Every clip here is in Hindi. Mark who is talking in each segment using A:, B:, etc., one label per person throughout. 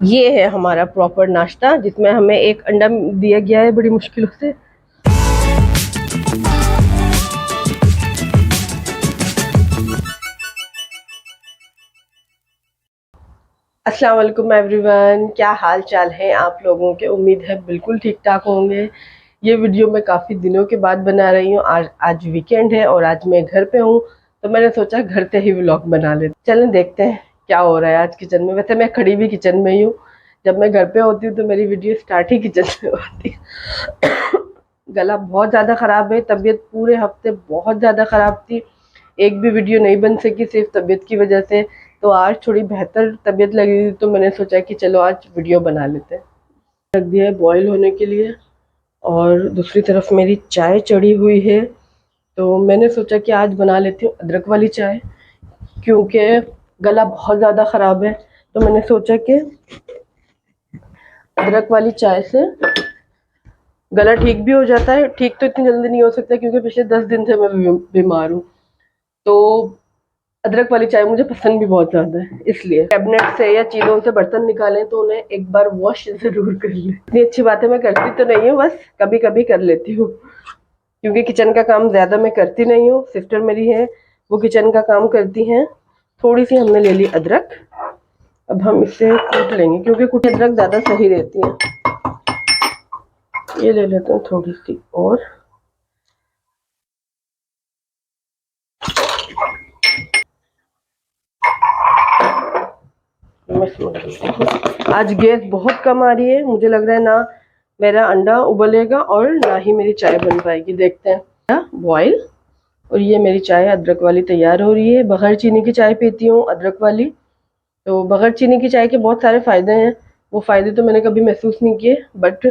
A: ये है हमारा प्रॉपर नाश्ता, जिसमें हमें एक अंडा दिया गया है बड़ी मुश्किलों से। अस्सलाम वालेकुम एवरीवन, क्या हाल चाल है आप लोगों के। उम्मीद है बिल्कुल ठीक ठाक होंगे। ये वीडियो मैं काफ़ी दिनों के बाद बना रही हूँ। आज वीकेंड है और आज मैं घर पे हूँ, तो मैंने सोचा घर से ही व्लॉग बना लेते। चलें देखते हैं क्या हो रहा है आज किचन में। वैसे मैं खड़ी भी किचन में ही हूँ। जब मैं घर पे होती हूँ तो मेरी वीडियो स्टार्ट ही किचन से होती है। गला बहुत ज़्यादा ख़राब है, तबीयत पूरे हफ्ते बहुत ज़्यादा ख़राब थी। एक भी वीडियो नहीं बन सकी सिर्फ तबीयत की वजह से। तो आज थोड़ी बेहतर तबीयत लगी थी, तो मैंने सोचा कि चलो आज वीडियो बना लेते हैं। रख दिया है बॉईल होने के लिए, और दूसरी तरफ मेरी चाय चढ़ी हुई है। तो मैंने सोचा कि आज बना लेती हूँ अदरक वाली चाय, क्योंकि गला बहुत ज़्यादा ख़राब है। तो मैंने सोचा कि अदरक वाली चाय से गला ठीक भी हो जाता है। ठीक तो इतनी जल्दी नहीं हो सकता, क्योंकि पिछले 10 दिन से मैं बीमार हूँ। तो अदरक वाली चाय मुझे पसंद भी बहुत ज़्यादा है, इसलिए कैबिनेट से या चीज़ों से बर्तन निकालें तो उन्हें एक बार वॉश ज़रूर कर लें। इतनी अच्छी बातें मैं करती तो नहीं हूँ, बस कभी कभी कर लेती हूँ, क्योंकि किचन का काम ज़्यादा मैं करती नहीं हूँ। सिस्टर मेरी है, वो किचन का काम करती हैं। थोड़ी सी हमने ले ली अदरक, अब हम इसे कूट लेंगे, क्योंकि कुटी अदरक ज़्यादा सही रहती है। ये ले लेते हैं थोड़ी सी और। आज गैस बहुत कम आ रही है, मुझे लग रहा है ना मेरा अंडा उबलेगा और ना ही मेरी चाय बन पाएगी। देखते हैं। बॉईल, और ये मेरी चाय अदरक वाली तैयार हो रही है। बगैर चीनी की चाय पीती हूँ अदरक वाली। तो बगैर चीनी की चाय के बहुत सारे फ़ायदे हैं। वो फ़ायदे तो मैंने कभी महसूस नहीं किए, बट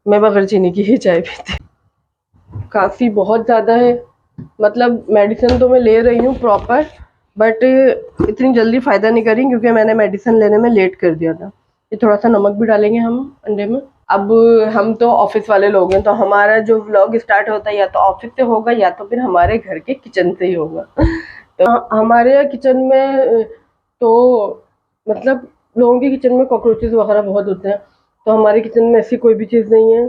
A: मैं बगैर चीनी की ही चाय पीती हूँ। काफ़ी बहुत ज़्यादा है, मतलब मेडिसिन तो मैं ले रही हूँ प्रॉपर, बट इतनी जल्दी फ़ायदा नहीं करी, क्योंकि मैंने मेडिसिन लेने में लेट कर दिया था। ये थोड़ा सा नमक भी डालेंगे हम अंडे में। अब हम तो ऑफिस वाले लोग हैं, तो हमारा जो व्लॉग स्टार्ट होता है या तो ऑफिस से होगा या तो फिर हमारे घर के किचन से ही होगा। तो हमारे किचन में तो मतलब लोगों के किचन में कॉकरोचेस वगैरह बहुत होते हैं, तो हमारे किचन में ऐसी कोई भी चीज़ नहीं है।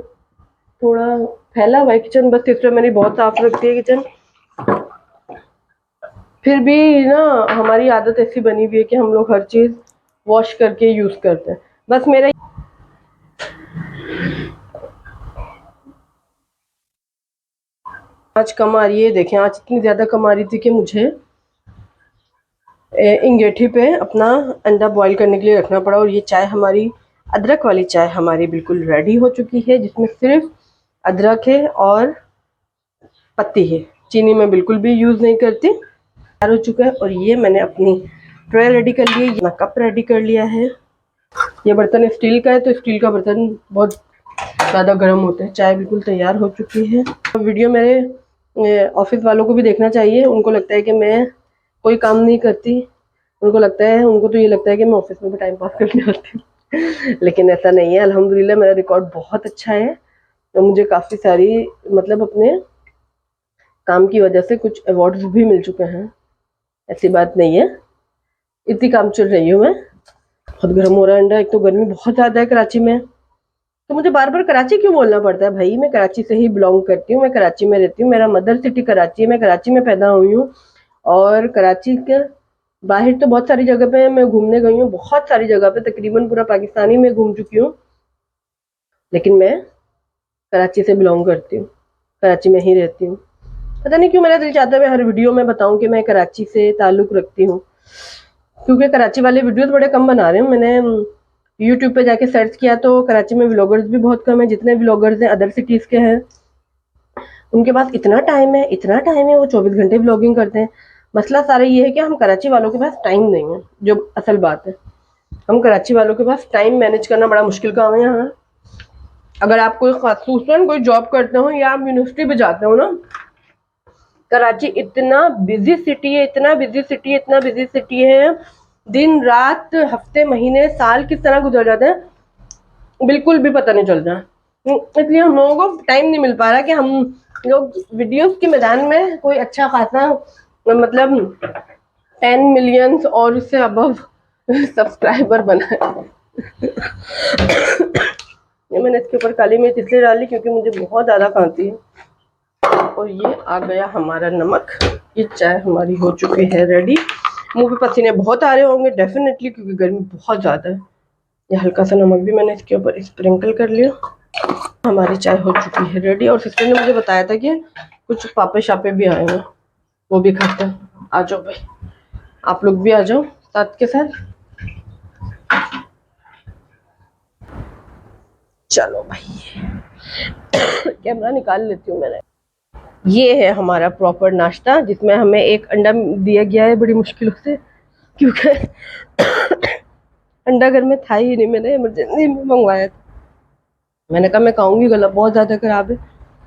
A: थोड़ा फैला हुआ है किचन, बस सिस्टर मेरी बहुत साफ रखती है किचन। फिर भी ना हमारी आदत ऐसी बनी हुई है कि हम लोग हर चीज़ वॉश करके यूज़ करते हैं। बस मेरा आज कम आ रही है, देखें आज इतनी ज़्यादा कम आ रही थी कि मुझे इंगेठी पे अपना अंडा बॉईल करने के लिए रखना पड़ा। और ये चाय हमारी अदरक वाली चाय हमारी बिल्कुल रेडी हो चुकी है, जिसमें सिर्फ अदरक है और पत्ती है। चीनी मैं बिल्कुल भी यूज़ नहीं करती। तैयार हो चुका है, और ये मैंने अपनी ट्रे रेडी कर ली है, अपना कप रेडी कर लिया है। ये बर्तन स्टील का है, तो स्टील का बर्तन बहुत ज़्यादा गर्म होता है। चाय बिल्कुल तैयार हो चुकी है। वीडियो मेरे ऑफिस वालों को भी देखना चाहिए। उनको लगता है कि मैं कोई काम नहीं करती, उनको तो ये लगता है कि मैं ऑफिस में भी टाइम पास करने आती हूँ। लेकिन ऐसा नहीं है, अल्हम्दुलिल्लाह मेरा रिकॉर्ड बहुत अच्छा है। तो मुझे काफ़ी सारी मतलब अपने काम की वजह से कुछ अवार्ड्स भी मिल चुके हैं, ऐसी बात नहीं है। इतनी काम चल रही हूँ मैं। बहुत गर्म हो रहा है अंडा, एक तो गर्मी बहुत ज़्यादा है कराची में। तो मुझे बार बार कराची क्यों बोलना पड़ता है भाई, मैं कराची से ही बिलोंग करती हूँ, मैं कराची में रहती हूँ, मेरा मदर सिटी कराची है, मैं कराची में पैदा हुई हूँ। और कराची के बाहर तो बहुत सारी जगह पे मैं घूमने गई हूँ, बहुत सारी जगह पे तकरीबन पूरा पाकिस्तानी में घूम चुकी हूँ। लेकिन मैं कराची से बिलोंग करती हूँ, कराची में ही रहती हूँ। पता नहीं क्यों मेरा दिल चाहता है मैं हर वीडियो में बताऊँ कि मैं कराची से ताल्लुक़ रखती हूँ, क्योंकि कराची वाले वीडियोस बड़े कम बना रहे हूँ। मैंने यूट्यूब पे जाके सर्च किया तो कराची में व्लॉगर्स भी बहुत कम है। जितने व्लॉगर्स हैं अदर सिटीज़ के हैं, उनके पास इतना टाइम है, वो 24 घंटे व्लॉगिंग करते हैं। मसला सारा ये है कि हम कराची वालों के पास टाइम नहीं है, जो असल बात है। हम कराची वालों के पास टाइम मैनेज करना बड़ा मुश्किल काम है यहाँ। अगर आप कोई खासूसन कोई जॉब करते हो या आप यूनिवर्सिटी में जाते हो ना, कराची इतना बिजी सिटी है, इतना बिजी सिटी है। दिन रात हफ्ते महीने साल किस तरह गुजर जाते हैं बिल्कुल भी पता नहीं चलता। इसलिए हम लोगों को टाइम नहीं मिल पा रहा कि हम लोग वीडियोस के मैदान में कोई अच्छा खासा मतलब 10 मिलियंस और उससे अबव सब्सक्राइबर बनाए। ये मैंने इसके ऊपर काली मिर्च इसलिए डाली क्योंकि मुझे बहुत ज़्यादा खाती है। और ये आ गया हमारा नमक। ये चाय हमारी हो चुकी है रेडी। मुंह पे पसीने बहुत आ रहे होंगे डेफिनेटली, क्योंकि गर्मी बहुत ज़्यादा है। ये हल्का सा नमक भी मैंने इसके ऊपर स्प्रिंकल कर लिया। हमारी चाय हो चुकी है रेडी। और सिस्टर ने मुझे बताया था कि कुछ पापे शापे भी आए हैं, वो भी खाते हैं। आ जाओ भाई, आप लोग भी आ जाओ साथ के साथ। चलो भाई, कैमरा निकाल लेती हूँ मैंने। ये है हमारा प्रॉपर नाश्ता, जिसमें हमें एक अंडा दिया गया है बड़ी मुश्किलों से, क्योंकि अंडा घर में था ही नहीं। मैंने इमरजेंसी में मंगवाया था। मैंने कहा मैं खाऊंगी, गला बहुत ज़्यादा खराब है।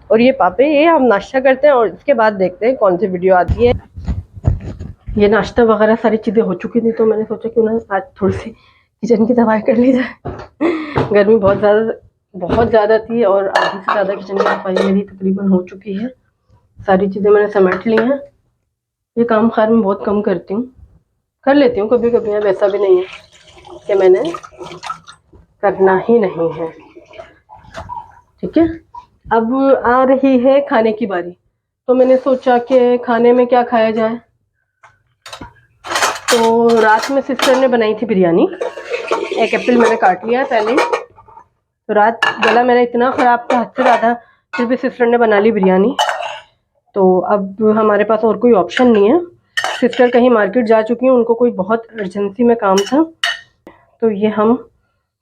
A: और ये पापे, ये हम नाश्ता करते हैं और इसके बाद देखते हैं कौन सी वीडियो आती है। ये नाश्ता वगैरह सारी चीज़ें हो चुकी थी, तो मैंने सोचा क्यों ना आज थोड़ी सी किचन की सफाई कर ली जाए। गर्मी बहुत ज़्यादा थी और आधी से ज़्यादा किचन की सफाई मेरी तकरीबन हो चुकी है। सारी चीज़ें मैंने समेट ली हैं। ये काम खैर मैं बहुत कम करती हूँ, कर लेती हूँ कभी कभी, वैसा भी नहीं है कि मैंने करना ही नहीं है। ठीक है, अब आ रही है खाने की बारी। तो मैंने सोचा कि खाने में क्या खाया जाए। तो रात में सिस्टर ने बनाई थी बिरयानी। एक एप्पल मैंने काट लिया पहले। तो रात गला मेरा इतना ख़राब था, हद से ज़्यादा, फिर भी सिस्टर ने बना ली बिरयानी। तो अब हमारे पास और कोई ऑप्शन नहीं है। सिस्टर कहीं मार्केट जा चुकी हैं, उनको कोई बहुत अर्जेंसी में काम था। तो ये हम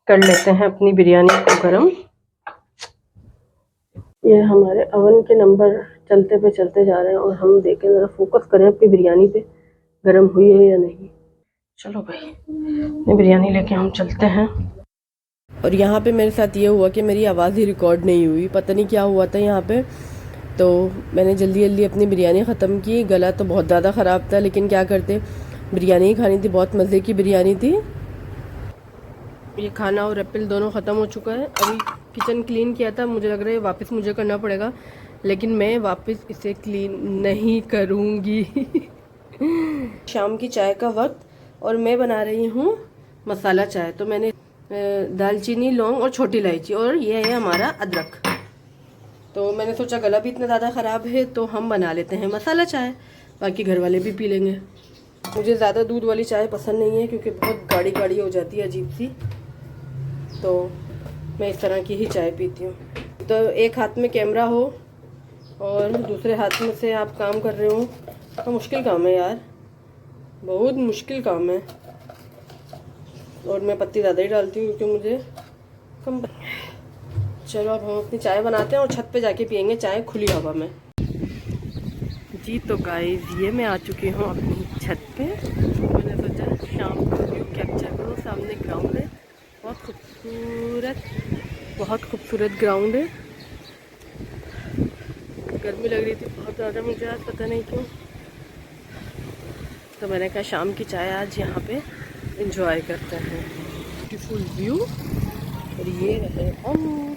A: कर लेते हैं अपनी बिरयानी को गरम। ये हमारे अवन के नंबर चलते पे चलते जा रहे हैं और हम देखें, ज़रा फोकस करें अपनी बिरयानी पे, गरम हुई है या नहीं। चलो भाई, बिरयानी लेके हम चलते हैं। और यहाँ पे मेरे साथ ये हुआ कि मेरी आवाज़ ही रिकॉर्ड नहीं हुई, पता नहीं क्या हुआ था यहाँ पे। तो मैंने जल्दी जल्दी अपनी बिरयानी ख़त्म की। गला तो बहुत ज़्यादा ख़राब था, लेकिन क्या करते, बिरयानी ही खानी थी। बहुत मज़े की बिरयानी थी। ये खाना और एप्पल दोनों ख़त्म हो चुका है। अभी किचन क्लीन किया था, मुझे लग रहा है वापस मुझे करना पड़ेगा, लेकिन मैं वापस इसे क्लीन नहीं करूँगी। शाम की चाय का वक्त और मैं बना रही हूँ मसाला चाय। तो मैंने दालचीनी, लौंग और छोटी इलायची, और ये है हमारा अदरक। तो मैंने सोचा गला भी इतना ज़्यादा ख़राब है तो हम बना लेते हैं मसाला चाय, बाकी घर वाले भी पी लेंगे। मुझे ज़्यादा दूध वाली चाय पसंद नहीं है क्योंकि बहुत गाढ़ी गाढ़ी हो जाती है, अजीब सी। तो मैं इस तरह की ही चाय पीती हूँ। तो एक हाथ में कैमरा हो और दूसरे हाथ में से आप काम कर रहे हो, तो मुश्किल काम है यार, बहुत मुश्किल काम है। और मैं पत्ती ज़्यादा ही डालती हूँ क्योंकि मुझे कम। चलो अब हम अपनी चाय बनाते हैं और छत पे जाके पियेंगे चाय खुली हवा में। जी तो गाइस, ये मैं आ चुकी हूँ अपनी छत पे। मैंने सोचा शाम को व्यू कैप्चर करूँ। सामने ग्राउंड है, बहुत खूबसूरत ग्राउंड है। गर्मी लग रही थी बहुत ज़्यादा मुझे आज, पता नहीं क्यों। तो मैंने कहा शाम की चाय आज यहाँ पे एंजॉय करते हैं। Beautiful view. और ये रहे हम।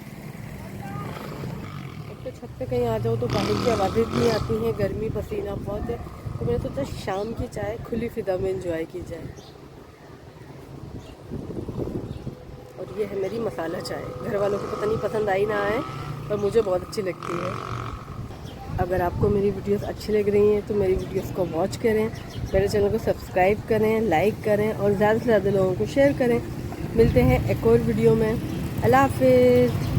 A: तो छत पे कहीं आ जाओ तो बाहर की आवाज़ें इतनी आती हैं, गर्मी, पसीना बहुत है। तो मैंने सोचा शाम की चाय खुली फिदा में एंजॉय की जाए। और ये है मेरी मसाला चाय। घर वालों को पता नहीं पसंद आई ना आए, पर मुझे बहुत अच्छी लगती है। अगर आपको मेरी वीडियोस अच्छी लग रही हैं तो मेरी वीडियोस को वॉच करें, मेरे चैनल को सब्सक्राइब करें, लाइक करें और ज़्यादा से ज़्यादा लोगों को शेयर करें। मिलते हैं एक और वीडियो में। अल्लाह हाफिज़।